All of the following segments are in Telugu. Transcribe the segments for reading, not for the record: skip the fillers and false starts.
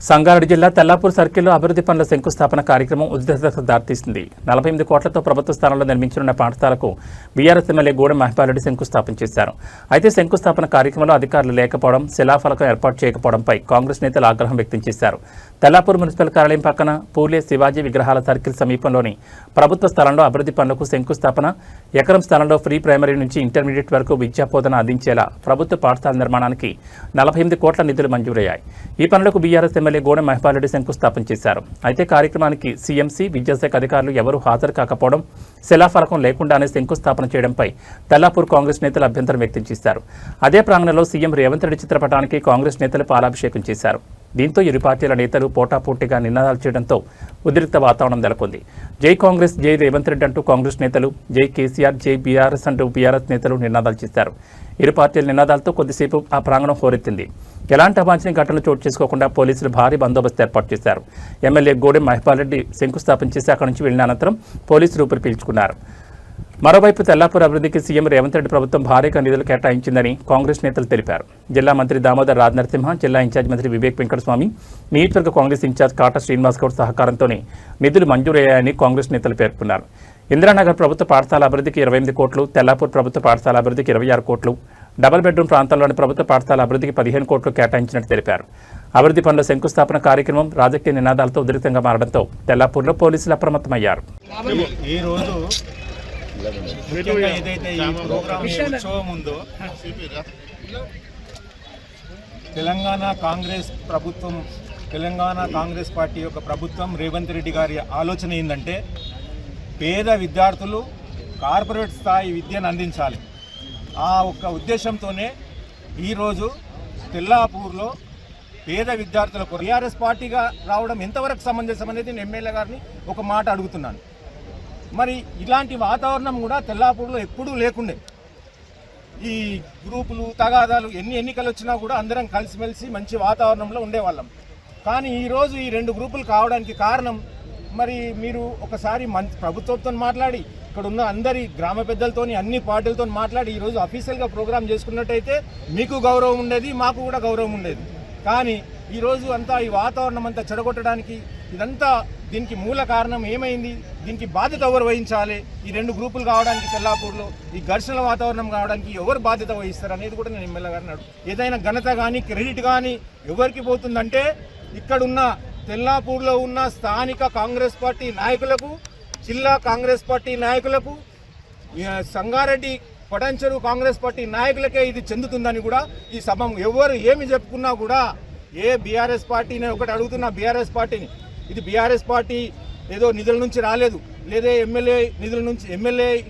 సంగారెడ్డి జిల్లా తెల్లాపూర్ సర్కిల్లో అభివృద్ధి పనుల శంకుస్థాపన కార్యక్రమం ఉద్రిక్తతకు దారితీసింది. 48 కోట్లతో ప్రభుత్వ స్థానంలో నిర్మించనున్న పాఠశాలకు బీఆర్ఎస్ ఎమ్మెల్యే గూడెం మహిపాల్ శంకుస్థాపన చేశారు. అయితే శంకుస్థాపన కార్యక్రమంలో అధికారులు లేకపోవడం, శిలాఫలకం ఏర్పాటు చేయకపోవడంపై కాంగ్రెస్ నేతలు ఆగ్రహం వ్యక్తం చేశారు. తెల్లాపూర్ మున్సిపల్ కార్యాలయం పక్కన పూలే శివాజీ విగ్రహాల సర్కిల్ సమీపంలోని ప్రభుత్వ స్థలంలో అభివృద్ధి పనులకు శంకుస్థాపన, ఎకరం స్థలంలో ఫ్రీ ప్రైమరీ నుంచి ఇంటర్మీడియట్ వరకు విద్యాబోధన అందించేలా ప్రభుత్వ పాఠశాల నిర్మాణానికి 48 కోట్ల నిధులు మంజూరయ్యాయి. ఈ పనులకు బీఆర్ఎస్ ఎమ్మెల్యే గూడెం మహిపాల్ శంకుస్థాపన చేశారు. అయితే కార్యక్రమానికి సీఎంసీ, విద్యాశాఖ అధికారులు ఎవరూ హాజరు కాకపోవడం, శిలాఫలకం లేకుండానే శంకుస్థాపన చేయడంపై తెల్లాపూర్ కాంగ్రెస్ నేతలు అభ్యంతరం వ్యక్తం చేశారు. అదే ప్రాంగణంలో సీఎం రేవంత్ రెడ్డి చిత్రపటానికి కాంగ్రెస్ నేతలు పాలాభిషేకం చేశారు. దీంతో ఇరు పార్టీల నేతలు పోటాపోటీగా నినాదాలు చేయడంతో ఉద్రిక్త వాతావరణం నెలకొంది. జై కాంగ్రెస్, జై రేవంత్ రెడ్డి అంటూ కాంగ్రెస్ నేతలు, జై కేసీఆర్, జై బీఆర్ఎస్ అంటూ బీఆర్ఎస్ నేతలు నినాదాలు చేశారు. ఇరు పార్టీల నినాదాలతో కొద్దిసేపు ఆ ప్రాంగణం హోరెత్తింది. ఎలాంటి అవాంఛనీయ ఘటనలు చోటు చేసుకోకుండా పోలీసులు భారీ బందోబస్తు ఏర్పాటు చేశారు. ఎమ్మెల్యే గూడెం మహిపాల్ శంకుస్థాపన చేసి అక్కడి నుంచి వెళ్లిన అనంతరం పోలీసులు ఊపిరి పీల్చుకున్నారు. మరోవైపు తెల్లాపూర్ అభివృద్ధికి సీఎం రేవంత్ రెడ్డి ప్రభుత్వం భారీగా నిధులు కేటాయించిందని కాంగ్రెస్ నేతలు తెలిపారు. జిల్లా మంత్రి దామోదర్ రాజనరసింహ, జిల్లా ఇన్ఛార్జ్ మంత్రి వివేక్ వెంకటస్వామి, నియోజకవర్గ కాంగ్రెస్ ఇన్ఛార్జ్ కాటా శ్రీనివాస్ గౌడ్ సహకారంతోనే నిధులు మంజూరయ్యాయని కాంగ్రెస్ నేతలు పేర్కొన్నారు. ఇందిరానగర్ ప్రభుత్వ పాఠశాల అభివృద్ధికి 28 కోట్లు, తెల్లాపూర్ ప్రభుత్వ పాఠశాల అభివృద్ధికి 26 కోట్లు, డబుల్ బెడ్రూమ్ ప్రాంతాల్లోని ప్రభుత్వ పాఠశాల అభివృద్ధికి 15 కోట్లు కేటాయించినట్టు తెలిపారు. అభివృద్ధి పనుల శంకుస్థాపన కార్యక్రమం రాజకీయ నినాదాలతో ఉధృతంగా మారడంతో తెల్లాపూర్లో పోలీసులు అప్రమత్తమయ్యారు. తెలంగాణ కాంగ్రెస్ పార్టీ యొక్క ప్రభుత్వం రేవంత్ రెడ్డి గారి ఆలోచన ఏంటంటే పేద విద్యార్థులు కార్పొరేట్ స్థాయి విద్యను అందించాలి. ఆ ఒక్క ఉద్దేశంతోనే ఈరోజు తెల్లాపూర్లో పేద విద్యార్థులకు టీఆర్ఎస్ పార్టీగా రావడం ఎంతవరకు సమంజసం అనేది నేను ఎమ్మెల్యే గారిని ఒక మాట అడుగుతున్నాను. మరి ఇలాంటి వాతావరణం కూడా తెల్లాపూర్లో ఎప్పుడూ లేకుండే. ఈ గ్రూపులు, తగాదాలు ఎన్ని ఎన్నికలు వచ్చినా కూడా అందరం కలిసిమెలిసి మంచి వాతావరణంలో ఉండేవాళ్ళం. కానీ ఈరోజు ఈ 2 గ్రూపులు కావడానికి కారణం, మరి మీరు ఒకసారి ప్రభుత్వంతో మాట్లాడి, ఇక్కడ ఉన్న అందరి గ్రామ పెద్దలతోని, అన్ని పార్టీలతో మాట్లాడి ఈరోజు అఫీషియల్గా ప్రోగ్రామ్ చేసుకున్నట్టయితే మీకు గౌరవం ఉండేది, మాకు కూడా గౌరవం ఉండేది. కానీ ఈరోజు అంతా ఈ వాతావరణం అంతా చెడగొట్టడానికి ఇదంతా, దీనికి మూల కారణం ఏమైంది, దీనికి బాధ్యత ఎవరు వహించాలి, ఈ 2 గ్రూపులు కావడానికి తెల్లాపూర్లో ఈ ఘర్షణ వాతావరణం కావడానికి ఎవరు బాధ్యత వహిస్తారు అనేది కూడా నేను ఎమ్మెల్యే గారిని అడుగు. ఏదైనా ఘనత కానీ క్రెడిట్ కానీ ఎవరికి పోతుందంటే ఇక్కడున్న తెల్లాపూర్లో ఉన్న స్థానిక కాంగ్రెస్ పార్టీ నాయకులకు, జిల్లా కాంగ్రెస్ పార్టీ నాయకులకు, సంగారెడ్డి పటాన్చెరు కాంగ్రెస్ పార్టీ నాయకులకే ఇది చెందుతుందని కూడా ఈ సభ ఎవరు ఏమి చెప్పుకున్నా కూడా, ఏ బీఆర్ఎస్ పార్టీని ఒకటి అడుగుతున్నా, బీఆర్ఎస్ పార్టీని, ఇది బీఆర్ఎస్ పార్టీ ఏదో నిధుల నుంచి రాలేదు, లేదా ఎమ్మెల్యే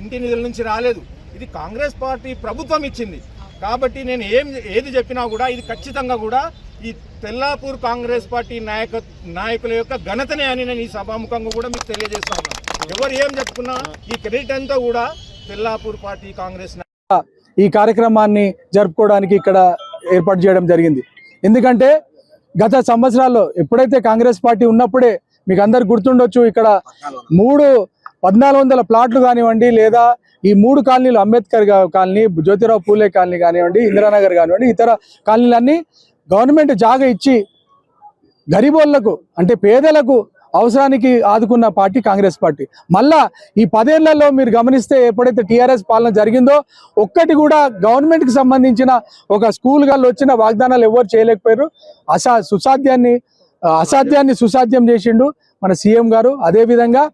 ఇంటి నిధుల నుంచి రాలేదు, ఇది కాంగ్రెస్ పార్టీ ప్రభుత్వం ఇచ్చింది. కాబట్టి నేను ఏది చెప్పినా కూడా ఇది ఖచ్చితంగా కూడా ఈ తెల్లాపూర్ కాంగ్రెస్ పార్టీ నాయకుల యొక్క ఘనతనే అని నేను ఈ సభాముఖంగా కూడా మీకు తెలియజేస్తా ఉన్నాను. ఎవరు ఏం చెప్పుకున్నా ఈ క్రెడిట్ అంతా కూడా తెల్లాపూర్ పార్టీ కాంగ్రెస్ ఈ కార్యక్రమాన్ని జరుపుకోవడానికి ఇక్కడ ఏర్పాటు చేయడం జరిగింది. ఎందుకంటే గత సంవత్సరాల్లో ఎప్పుడైతే కాంగ్రెస్ పార్టీ ఉన్నప్పుడే మీకు అందరు గుర్తుండొచ్చు, ఇక్కడ 1400 ప్లాట్లు కానివ్వండి, లేదా ఈ 3 కాలనీలు, అంబేద్కర్ కాలనీ, జ్యోతిరావు పూలే కాలనీ కానివ్వండి, ఇందిరానగర్ కానివ్వండి, ఇతర కాలనీలన్నీ గవర్నమెంట్ జాగా ఇచ్చి గరీబోళ్లకు, అంటే పేదలకు అవసరానికి ఆదుకున్న పార్టీ కాంగ్రెస్ పార్టీ. మళ్ళా ఈ 10 ఏళ్లలో మీరు గమనిస్తే ఎప్పుడైతే టీఆర్ఎస్ పాలన జరిగిందో ఒక్కటి కూడా గవర్నమెంట్కి సంబంధించిన ఒక స్కూల్ గాళ్ళు వచ్చిన వాగ్దానాలు ఎవరు చేయలేకపోయారు. అసాధ్యాన్ని సుసాధ్యం చేసిండు మన సీఎం గారు. అదేవిధంగా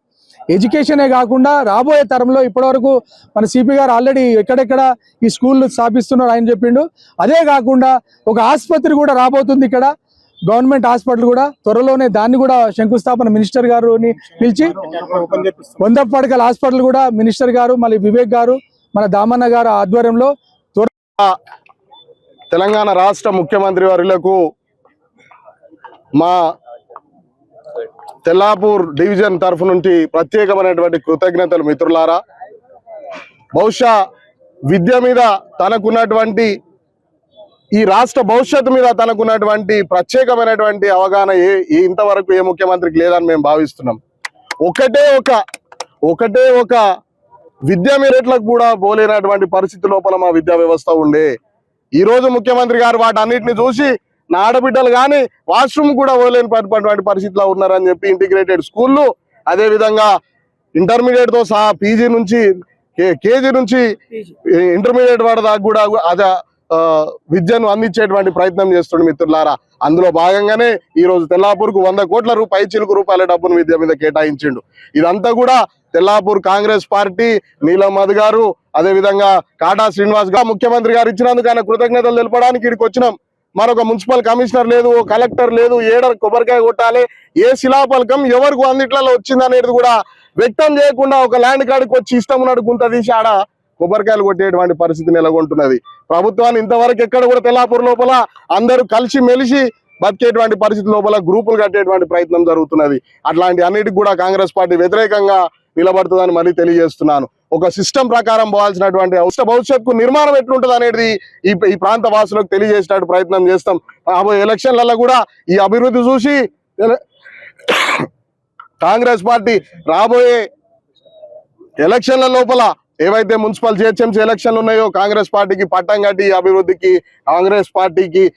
ఎడ్యుకేషనే కాకుండా రాబోయే తరంలో ఇప్పటివరకు మన సిపి గారు ఆల్రెడీ ఎక్కడెక్కడ ఈ స్కూళ్ళు స్థాపిస్తున్నారు ఆయన చెప్పిండు. అదే కాకుండా ఒక ఆసుపత్రి కూడా రాబోతుంది ఇక్కడ, గవర్నమెంట్ హాస్పిటల్ కూడా త్వరలోనే, దాన్ని కూడా శంకుస్థాపన మినిస్టర్ గారుని పిలిచి 100 పడకల హాస్పిటల్ కూడా మినిస్టర్ గారు, మళ్ళీ వివేక్ గారు, మన దామన్న గారు ఆధ్వర్యంలో తెలంగాణ రాష్ట్ర ముఖ్యమంత్రి వర్యులకు మా తెల్లాపూర్ డివిజన్ తరఫు నుంచి ప్రత్యేకమైనటువంటి కృతజ్ఞతలు. మిత్రులారా, బహుశా విద్య మీద తనకున్నటువంటి, ఈ రాష్ట్ర భవిష్యత్తు మీద తనకున్నటువంటి ప్రత్యేకమైనటువంటి అవగాహన ఇంతవరకు ఏ ముఖ్యమంత్రికి లేదని మేము భావిస్తున్నాం. ఒకటే ఒక విద్యా మెరిట్లకు కూడా పోలేనటువంటి పరిస్థితి లోపల మా విద్యా వ్యవస్థ ఉండే. ఈ రోజు ముఖ్యమంత్రి గారు వాటన్నిటిని చూసి నా ఆడబిడ్డలు కానీ వాష్రూమ్ కూడా పోలేని పరిస్థితిలో ఉన్నారని చెప్పి ఇంటిగ్రేటెడ్ స్కూళ్ళు, అదేవిధంగా ఇంటర్మీడియట్ తో సహా పీజీ నుంచి కేజీ నుంచి ఇంటర్మీడియట్ వాడి దాకా కూడా అదే విద్యను అందించేటువంటి ప్రయత్నం చేస్తుండే మిత్రులారా. అందులో భాగంగానే ఈ రోజు తెల్లాపూర్కు 100 కోట్ల రూపాయల డబ్బును విద్య మీద కేటాయించిండు. ఇదంతా కూడా తెల్లాపూర్ కాంగ్రెస్ పార్టీ, నీలం మధు గారు, అదే విధంగా కాటా శ్రీనివాస్ గారు ముఖ్యమంత్రి గారు ఇచ్చినందుకు ఆయన కృతజ్ఞతలు తెలపడానికి ఇక్కడికి వచ్చినాం. మరొక మున్సిపల్ కమిషనర్ లేదు, కలెక్టర్ లేదు, ఏడ కొబ్బరికాయ కొట్టాలి, ఏ శిలాఫలకం ఎవరికి అందిట్లలో వచ్చిందనేది కూడా వ్యక్తం చేయకుండా ఒక ల్యాండ్ కాడికి వచ్చి ఇష్టం ఉన్నట్టు గుంత తీసి ఆడ కొబ్బరికాయలు కొట్టేటువంటి పరిస్థితి నెలకొంటున్నది. ప్రభుత్వాన్ని ఇంతవరకు ఎక్కడ కూడా తెల్లాపూర్ లోపల అందరూ కలిసి మెలిసి బతికేటువంటి పరిస్థితి లోపల గ్రూపులు కట్టేటువంటి ప్రయత్నం జరుగుతున్నది. అట్లాంటి అన్నిటికి కూడా కాంగ్రెస్ పార్టీ వ్యతిరేకంగా నిలబడుతుందని మళ్ళీ తెలియజేస్తున్నాను. ఒక సిస్టమ్ ప్రకారం పోవాల్సినటువంటి భవిష్యత్తుకు నిర్మాణం ఎట్లుంటుంది అనేది ఈ ప్రాంత వాసులకు తెలియజేసేట ప్రయత్నం చేస్తాం. రాబోయే ఎలక్షన్లలో కూడా ఈ అభివృద్ధి చూసి కాంగ్రెస్ పార్టీ రాబోయే ఎలక్షన్ల లోపల ఏవైతే మున్సిపల్ జిహెచ్ఎంసీ ఎలక్షన్లు ఉన్నాయో కాంగ్రెస్ పార్టీకి పట్టం కట్టి ఈ అభివృద్ధికి కాంగ్రెస్ పార్టీకి